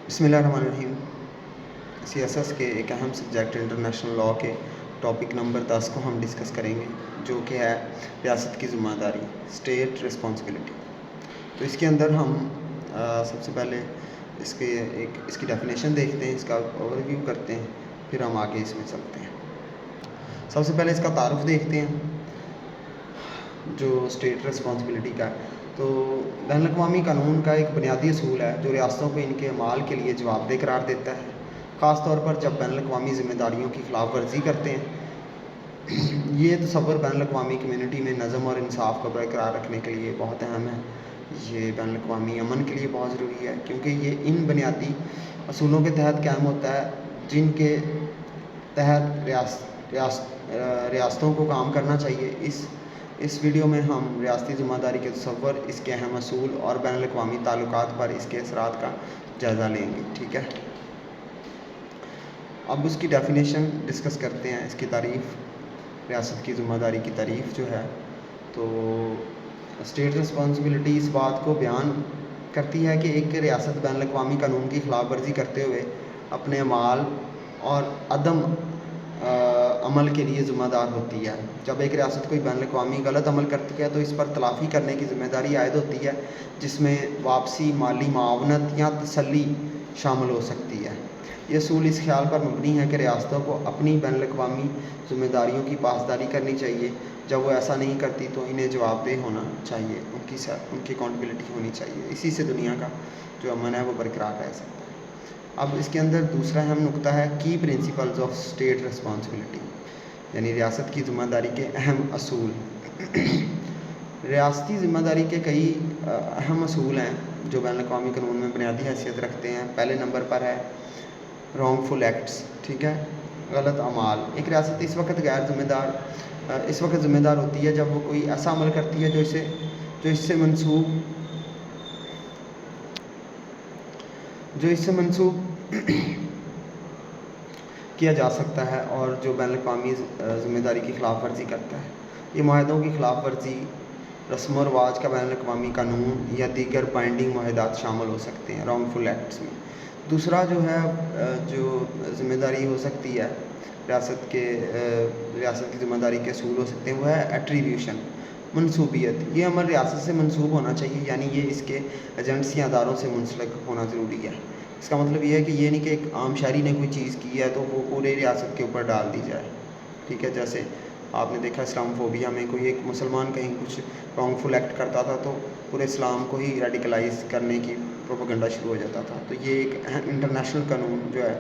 بسم اللہ الرحمن الرحیم۔ سی ایس ایس کے ایک اہم سبجیکٹ انٹرنیشنل لاء کے ٹاپک نمبر 10 کو ہم ڈسکس کریں گے، جو کہ ہے ریاست کی ذمہ داری، اسٹیٹ رسپانسبلٹی۔ تو اس کے اندر ہم سب سے پہلے اس کی ڈیفینیشن دیکھتے ہیں، اس کا اوور ویو کرتے ہیں، پھر ہم آگے اس میں چلتے ہیں۔ سب سے پہلے اس کا تعارف دیکھتے ہیں جو اسٹیٹ رسپانسبلٹی کا ہے۔ تو بین الاقوامی قانون کا ایک بنیادی اصول ہے جو ریاستوں کو ان کے اعمال کے لیے جواب دہ قرار دیتا ہے، خاص طور پر جب بین الاقوامی ذمہ داریوں کی خلاف ورزی کرتے ہیں۔ یہ تصور بین الاقوامی کمیونٹی میں نظم اور انصاف کو برقرار رکھنے کے لیے بہت اہم ہے۔ یہ بین الاقوامی امن کے لیے بہت ضروری ہے، کیونکہ یہ ان بنیادی اصولوں کے تحت قائم ہوتا ہے جن کے تحت ریاستوں کو کام کرنا چاہیے۔ اس ویڈیو میں ہم ریاستی ذمہ داری کے تصور، اس کے اہم اصول اور بین الاقوامی تعلقات پر اس کے اثرات کا جائزہ لیں گے، ٹھیک ہے۔ اب اس کی ڈیفینیشن ڈسکس کرتے ہیں، اس کی تعریف، ریاست کی ذمہ داری کی تعریف جو ہے۔ تو اسٹیٹ رسپانسبلٹی اس بات کو بیان کرتی ہے کہ ایک ریاست بین الاقوامی قانون کی خلاف ورزی کرتے ہوئے اپنے اعمال اور عدم عمل کے لیے ذمہ دار ہوتی ہے۔ جب ایک ریاست کوئی بین الاقوامی غلط عمل کرتی ہے تو اس پر تلافی کرنے کی ذمہ داری عائد ہوتی ہے، جس میں واپسی، مالی معاونت یا تسلی شامل ہو سکتی ہے۔ یہ اصول اس خیال پر مبنی ہے کہ ریاستوں کو اپنی بین الاقوامی ذمہ داریوں کی پاسداری کرنی چاہیے۔ جب وہ ایسا نہیں کرتی تو انہیں جواب دہ ہونا چاہیے، ان کی اکاؤنٹیبلٹی ہونی چاہیے۔ اسی سے دنیا کا جو امن ہے وہ برقرار رہ سکتا ہے۔ اب اس کے اندر دوسرا اہم نقطہ ہے کی پرنسپلز آف اسٹیٹ رسپانسبلٹی، یعنی ریاست کی ذمہ داری کے اہم اصول۔ ریاستی ذمہ داری کے کئی اہم اصول ہیں جو بین الاقوامی قانون میں بنیادی حیثیت رکھتے ہیں۔ پہلے نمبر پر ہے رانگ فل ایکٹس، ٹھیک ہے، غلط اعمال۔ ایک ریاست اس وقت ذمہ دار ہوتی ہے جب وہ کوئی ایسا عمل کرتی ہے جو اس سے منسوب کیا جا سکتا ہے اور جو بین الاقوامی ذمہ داری کی خلاف ورزی کرتا ہے۔ یہ معاہدوں کی خلاف ورزی، رسم و رواج کا بین الاقوامی قانون یا دیگر بائنڈنگ معاہدات شامل ہو سکتے ہیں رانگ فل ایکٹس میں۔ دوسرا جو ہے جو ذمہ داری ہو سکتی ہے ریاست کی ذمہ داری کے اصول ہو سکتے ہیں، وہ ہے ایٹریبیوشن، منسوبیت۔ یہ عمل ریاست سے منسوب ہونا چاہیے، یعنی یہ اس کے ایجنٹس یا اداروں سے منسلک ہونا ضروری ہے۔ اس کا مطلب یہ ہے کہ یہ نہیں کہ ایک عام شہری نے کوئی چیز کی ہے تو وہ پورے ریاست کے اوپر ڈال دی جائے، ٹھیک ہے۔ جیسے آپ نے دیکھا اسلام فوبیا میں کوئی ایک مسلمان کہیں کچھ رانگ فل ایکٹ کرتا تھا تو پورے اسلام کو ہی ریڈیکلائز کرنے کی پروپیگنڈا شروع ہو جاتا تھا۔ تو یہ ایک انٹرنیشنل قانون جو ہے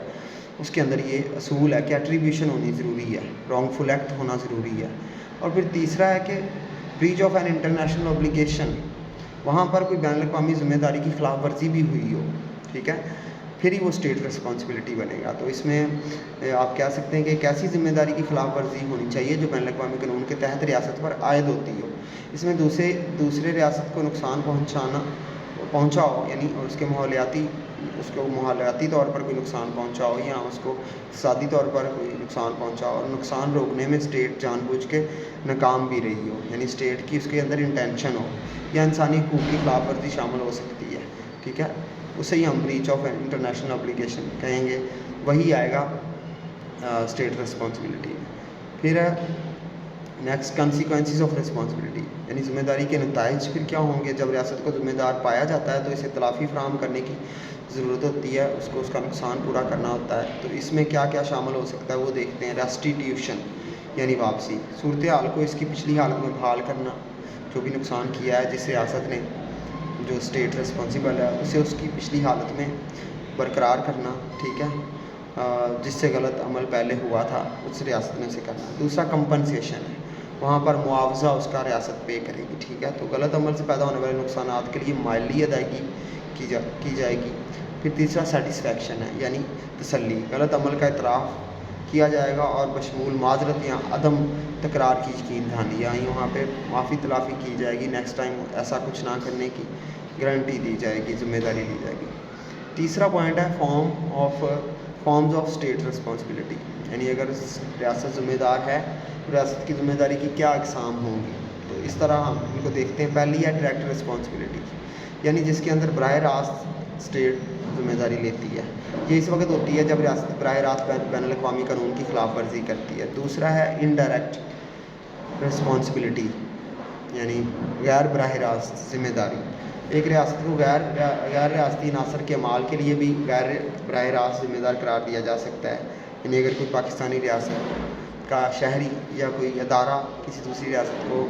اس کے اندر یہ اصول ہے کہ ایٹریبیوشن ہونی ضروری ہے، رانگ فل ایکٹ ہونا ضروری ہے۔ اور پھر تیسرا ہے کہ breach of an international obligation, وہاں پر کوئی بین الاقوامی ذمہ داری کی خلاف ورزی بھی ہوئی ہو، ٹھیک ہے، پھر ہی وہ اسٹیٹ رسپانسبلٹی بنے گا۔ تو اس میں آپ کہہ سکتے ہیں کہ ایک ایسی ذمہ داری کی خلاف ورزی ہونی چاہیے جو بین الاقوامی قانون کے تحت ریاست پر عائد ہوتی ہو۔ اس میں دوسرے ریاست کو نقصان پہنچا ہو، یعنی اور اس کو ماحولیاتی طور پر کوئی نقصان پہنچا ہو یا اس کو اقتصادی طور پر کوئی نقصان پہنچا ہو، اور نقصان روکنے میں اسٹیٹ جان بوجھ کے ناکام بھی رہی ہو، یعنی اسٹیٹ کی اس کے اندر انٹینشن ہو، یا انسانی حقوق کی خلاف ورزی شامل ہو سکتی ہے، ٹھیک ہے، اسے ہی ہم بریچ آف انٹرنیشنل اوبلیگیشن کہیں گے، وہی آئے گا اسٹیٹ رسپانسبلٹی۔ پھر ہے نیکسٹ کنسیکوینسز آف رسپانسبلٹی، یعنی ذمہ داری کے نتائج پھر کیا ہوں گے۔ جب ریاست کو ذمہ دار پایا جاتا ہے تو اسے تلافی فراہم کرنے کی ضرورت ہوتی ہے، اس کا نقصان پورا کرنا ہوتا ہے۔ تو اس میں کیا کیا شامل ہو سکتا ہے وہ دیکھتے ہیں۔ ریسٹیٹیوشن یعنی واپسی، صورتحال کو اس کی پچھلی حالت میں بحال کرنا، جو بھی نقصان کیا ہے جس ریاست نے، جو اسٹیٹ رسپانسبل ہے، اسے اس کی پچھلی حالت میں برقرار کرنا، ٹھیک ہے، جس سے غلط عمل پہلے ہوا تھا اس ریاست نے اسے کرنا۔ دوسرا کمپنسیشن ہے، وہاں پر معاوضہ اس کا ریاست پے کرے گی، ٹھیک ہے۔ تو غلط عمل سے پیدا ہونے والے نقصانات کے لیے مالی ادائیگی کی جائے گی۔ پھر تیسرا سیٹسفیکشن ہے، یعنی تسلی، غلط عمل کا اعتراف کیا جائے گا اور بشمول معذرت یا عدم تکرار کی یقین دہانی، یعنی وہاں پہ معافی تلافی کی جائے گی، نیکسٹ ٹائم ایسا کچھ نہ کرنے کی گارنٹی دی جائے گی، ذمہ داری لی جائے گی۔ تیسرا پوائنٹ ہے فارمز آف اسٹیٹ رسپانسبلٹی، یعنی اگر ریاست ذمہ دار ہے تو ریاست کی ذمہ داری کی کیا اقسام ہوں گی۔ تو اس طرح ہم ان کو دیکھتے ہیں۔ پہلی ہے ڈائریکٹ رسپانسبلٹی، یعنی جس کے اندر براہ راست اسٹیٹ ذمہ داری لیتی ہے. یہ اس وقت ہوتی ہے جب ریاست براہ راست بین الاقوامی قانون کی خلاف ورزی کرتی ہے. دوسرا ہے انڈائریکٹ رسپانسبلٹی یعنی غیر براہ راست ذمہ داری. ایک ریاست کو غیر ریاستی عناصر کے اعمال کے لیے بھی غیر براہ راست ذمہ دار قرار دیا جا سکتا ہے. یعنی اگر کوئی پاکستانی ریاست کا شہری یا کوئی ادارہ کسی دوسری ریاست کو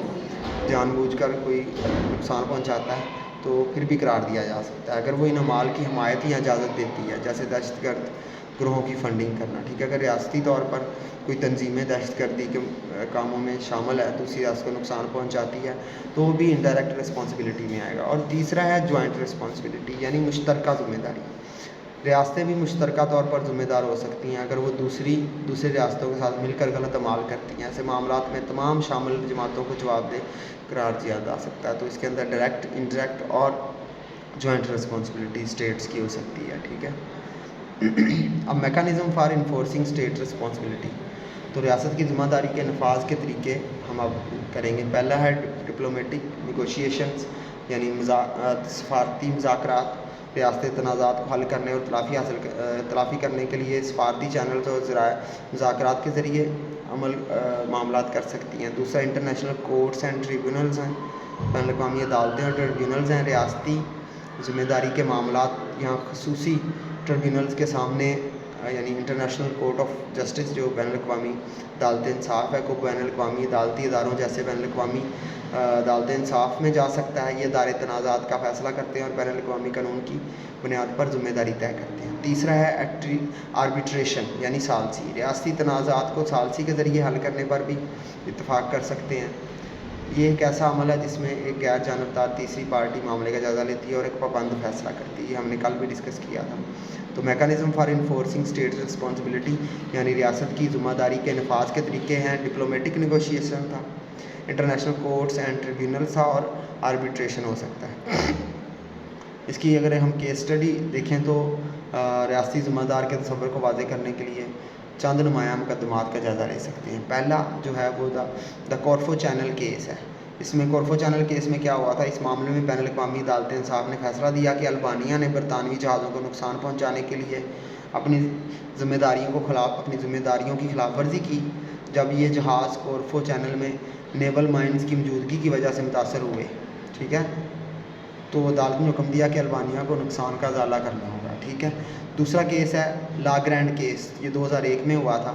جان بوجھ کر کوئی نقصان پہنچاتا ہے تو پھر بھی قرار دیا جا سکتا ہے اگر وہ ان اعمال کی حمایت یا اجازت دیتی ہے، جیسے دہشت گرد گروہوں کی فنڈنگ کرنا. ٹھیک ہے، اگر ریاستی طور پر کوئی تنظیمیں دہشت گردی کے کاموں میں شامل ہے، دوسری ریاست کو نقصان پہنچاتی ہے، تو وہ بھی انڈائریکٹ رسپانسبلٹی میں آئے گا. اور تیسرا ہے جوائنٹ رسپانسبلٹی یعنی مشترکہ ذمہ داری. ریاستیں بھی مشترکہ طور پر ذمہ دار ہو سکتی ہیں اگر وہ دوسری ریاستوں کے ساتھ مل کر غلط اعمال کرتی ہیں. ایسے معاملات میں تمام شامل جماعتوں کو جواب دہ قرار دیا جا سکتا ہے. تو اس کے اندر ڈائریکٹ، انڈائریکٹ اور جوائنٹ رسپانسبلٹی اسٹیٹس کی ہو سکتی ہے. ٹھیک ہے. اب mechanism for enforcing state responsibility. تو ریاست کی ذمہ داری کے نفاذ کے طریقے ہم اب کریں گے. پہلا ہے ڈپلومیٹک نیگوشیشنز یعنی سفارتی مذاکرات. ریاستی تنازعات کو حل کرنے اور تلافی کرنے کے لیے سفارتی چینلز اور ذرائع مذاکرات کے ذریعے معاملات کر سکتی ہیں. دوسرا انٹرنیشنل کورٹس اینڈ ٹریبیونلز ہیں، بین الاقوامی عدالتیں اور ٹریبیونلز ہیں. ریاستی ذمہ داری کے معاملات یہاں خصوصی ٹریبیونلز کے سامنے یعنی انٹرنیشنل کورٹ آف جسٹس جو بین الاقوامی عدالت انصاف ہے کو بین الاقوامی عدالتی اداروں جیسے بین الاقوامی عدالت انصاف میں جا سکتا ہے. یہ ادارے تنازعات کا فیصلہ کرتے ہیں اور بین الاقوامی قانون کی بنیاد پر ذمہ داری طے کرتے ہیں. تیسرا ہے آربیٹریشن یعنی ثالثی. ریاستی تنازعات کو ثالثی کے ذریعے حل کرنے پر بھی اتفاق کر سکتے ہیں. یہ ایک ایسا عمل ہے جس میں ایک غیر جانبدار تیسری پارٹی معاملے کا جائزہ لیتی ہے اور ایک پابند فیصلہ کرتی ہے. یہ ہم نے کل بھی ڈسکس کیا تھا. تو mechanism for enforcing state responsibility یعنی ریاست کی ذمہ داری کے نفاذ کے طریقے ہیں. ڈپلومیٹک نیگوشیشن تھا، انٹرنیشنل کورٹس اینڈ ٹریبیونلز تھا اور آربیٹریشن ہو سکتا ہے. اس کی اگر ہم کیس اسٹڈی دیکھیں تو ریاستی ذمہ دار کے تصور کو واضح کرنے کے لیے چند نمایاں مقدمات کا جائزہ لے سکتے ہیں. پہلا جو ہے وہ دا کورفو چینل کیس ہے. اس میں کورفو چینل کیس میں کیا ہوا تھا؟ اس معاملے میں بین الاقوامی عدالت انصاف نے فیصلہ دیا کہ البانیہ نے برطانوی جہازوں کو نقصان پہنچانے کے لیے اپنی ذمہ داریوں کی خلاف ورزی کی جب یہ جہاز کورفو چینل میں نیول مائنز کی موجودگی کی وجہ سے متاثر ہوئے. ٹھیک ہے، تو عدالت نے حکم دیا کہ البانیہ کو نقصان کا ازالہ کرنا ہوگا. ٹھیک ہے. دوسرا کیس ہے لا گرینڈ کیس. یہ 2001 میں ہوا تھا.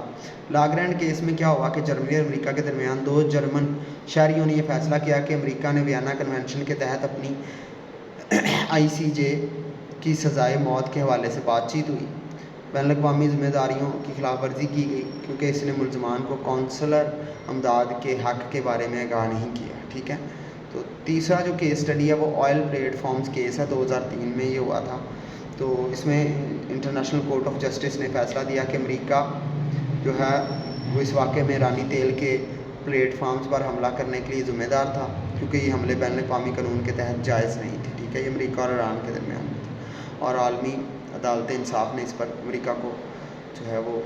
لا گرینڈ کیس میں کیا ہوا کہ جرمنی اور امریکہ کے درمیان دو جرمن شہریوں نے یہ فیصلہ کیا کہ امریکہ نے ویانا کنونشن کے تحت اپنی ICJ کی سزائے موت کے حوالے سے بات چیت ہوئی. بین الاقوامی ذمہ داریوں کی خلاف ورزی کی گئی کیونکہ اس نے ملزمان کو کونسلر امداد کے حق کے بارے میں آگاہ نہیں کیا. ٹھیک ہے. تو تیسرا جو کیس اسٹڈی ہے وہ آئل پلیٹ فارمز کیس ہے. 2003 میں یہ ہوا تھا. تو اس میں انٹرنیشنل کورٹ آف جسٹس نے فیصلہ دیا کہ امریکہ جو ہے وہ اس واقعے میں ایرانی تیل کے پلیٹ فارمز پر حملہ کرنے کے لیے ذمہ دار تھا کیونکہ یہ حملے بین الاقوامی قانون کے تحت جائز نہیں تھے. ٹھیک ہے. یہ امریکہ اور ایران کے درمیان میں تھا اور عالمی عدالت انصاف نے اس پر امریکہ کو جو ہے وہ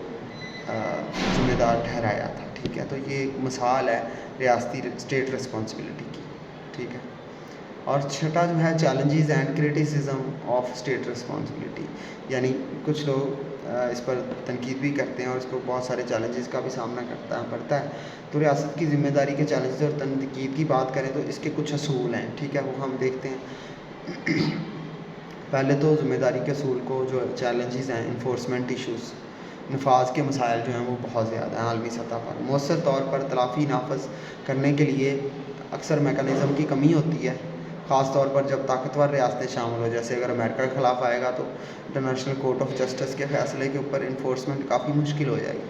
ذمہ دار ٹھہرایا تھا. ٹھیک ہے. تو یہ ایک مثال ہے ریاستی اسٹیٹ رسپانسبلٹی کی. ٹھیک ہے. اور چھٹا جو ہے challenges and criticism of state responsibility یعنی کچھ لوگ اس پر تنقید بھی کرتے ہیں اور اس کو بہت سارے چیلنجز کا بھی سامنا پڑتا ہے. تو ریاست کی ذمہ داری کے چیلنجز اور تنقید کی بات کریں تو اس کے کچھ اصول ہیں. ٹھیک ہے. وہ ہم دیکھتے ہیں. پہلے تو ذمہ داری کے اصول کو جو چیلنجز ہیں انفورسمنٹ ایشوز، نفاذ کے مسائل جو ہیں وہ بہت زیادہ ہیں عالمی سطح پر. مؤثر طور پر تلافی نافذ کرنے کے لیے اکثر میکانزم کی کمی ہوتی ہے، خاص طور پر جب طاقتور ریاستیں شامل ہو. جیسے اگر امریکہ کے خلاف آئے گا تو انٹرنیشنل کورٹ آف جسٹس کے فیصلے کے اوپر انفورسمنٹ کافی مشکل ہو جائے گی.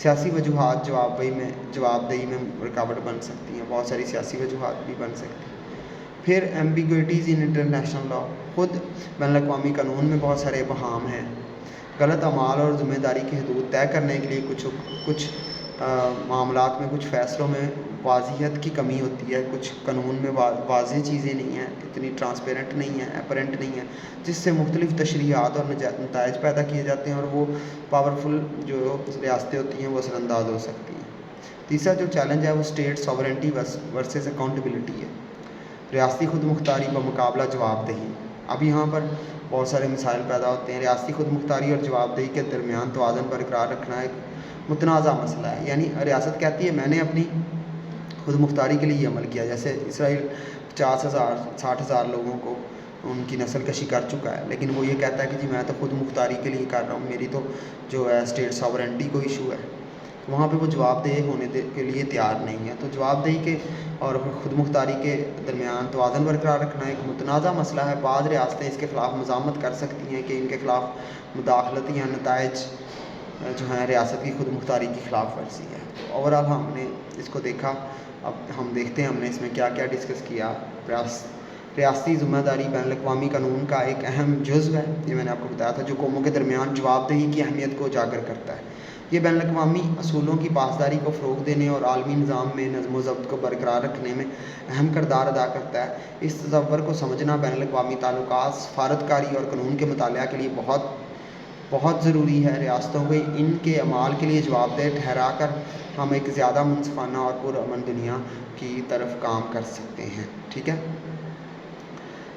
سیاسی وجوہات جواب دہی میں رکاوٹ بن سکتی ہیں. بہت ساری سیاسی وجوہات بھی بن سکتی ہیں. پھر ایمبیگوٹیز ان انٹرنیشنل لا. خود بین الاقوامی قانون میں بہت سارے ابہام ہیں. غلط اعمال اور ذمہ داری کی حدود طے کرنے کے لیے کچھ معاملات میں کچھ فیصلوں میں واضحیت کی کمی ہوتی ہے. کچھ قانون میں واضح چیزیں نہیں ہیں، اتنی ٹرانسپیرنٹ نہیں ہیں، اپرنٹ نہیں ہیں، جس سے مختلف تشریحات اور نتائج پیدا کیے جاتے ہیں اور وہ پاورفل جو ریاستیں ہوتی ہیں وہ اثر انداز ہو سکتی ہیں. تیسرا جو چیلنج ہے وہ اسٹیٹ ساورنٹی ورسز اکاؤنٹیبلٹی ہے. ریاستی خود مختاری بمقابلہ جواب دہی. اب یہاں پر بہت سارے مسائل پیدا ہوتے ہیں۔ ریاستی خود مختاری اور جواب دہی کے درمیان توازن برقرار رکھنا ایک متنازع مسئلہ ہے، یعنی ریاست کہتی ہے میں نے اپنی خود مختاری کے لیے یہ عمل کیا، جیسے اسرائیل 50,000 60,000 لوگوں کو ان کی نسل کشی کر چکا ہے، لیکن وہ یہ کہتا ہے کہ جی میں تو خود مختاری کے لیے کر رہا ہوں، میری تو جو ہے اسٹیٹ ساورنٹی کو ایشو ہے، وہاں پہ وہ جواب دہ ہونے کے لیے تیار نہیں ہے۔ تو جواب دہی کے اور خود مختاری کے درمیان توازن برقرار رکھنا ایک متنازع مسئلہ ہے۔ بعض ریاستیں اس کے خلاف مزاحمت کر سکتی ہیں کہ ان کے خلاف مداخلت یا نتائج جو ہیں ریاست کی خود مختاری کی خلاف ورزی ہے۔ اوورآل ہم نے اس کو دیکھا، اب ہم دیکھتے ہیں ہم نے اس میں کیا کیا ڈسکس کیا۔ ریاستی ذمہ داری بین الاقوامی قانون کا ایک اہم جزو ہے، یہ میں نے آپ کو بتایا تھا، جو قوموں کے درمیان جواب دہی کی اہمیت کو اجاگر کرتا ہے۔ یہ بین الاقوامی اصولوں کی پاسداری کو فروغ دینے اور عالمی نظام میں نظم و ضبط کو برقرار رکھنے میں اہم کردار ادا کرتا ہے۔ اس تصور کو سمجھنا بین الاقوامی تعلقات، سفارتکاری اور قانون کے مطالعہ کے لیے بہت ضروری ہے۔ ریاستوں کو ان کے اعمال کے لیے جواب دہ ٹھہرا کر ہم ایک زیادہ منصفانہ اور پرامن دنیا کی طرف کام کر سکتے ہیں۔ ٹھیک ہے،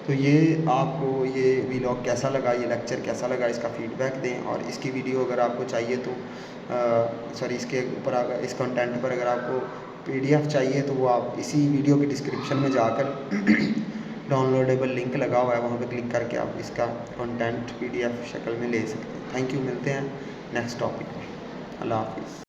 تو یہ آپ کو یہ ویلاگ کیسا لگا، یہ لیکچر کیسا لگا، اس کا فیڈ بیک دیں، اور اس کی ویڈیو اگر آپ کو چاہیے تو اس کے اوپر اس کنٹینٹ پر اگر آپ کو PDF چاہیے تو وہ آپ اسی ویڈیو کی ڈسکرپشن میں جا کر ڈاؤن لوڈیبل لنک لگا ہوا ہے، وہاں پہ کلک کر کے آپ اس کا کنٹینٹ PDF شکل میں لے سکتے ہیں۔ تھینک یو، ملتے ہیں نیکسٹ ٹاپک پر۔ اللہ حافظ۔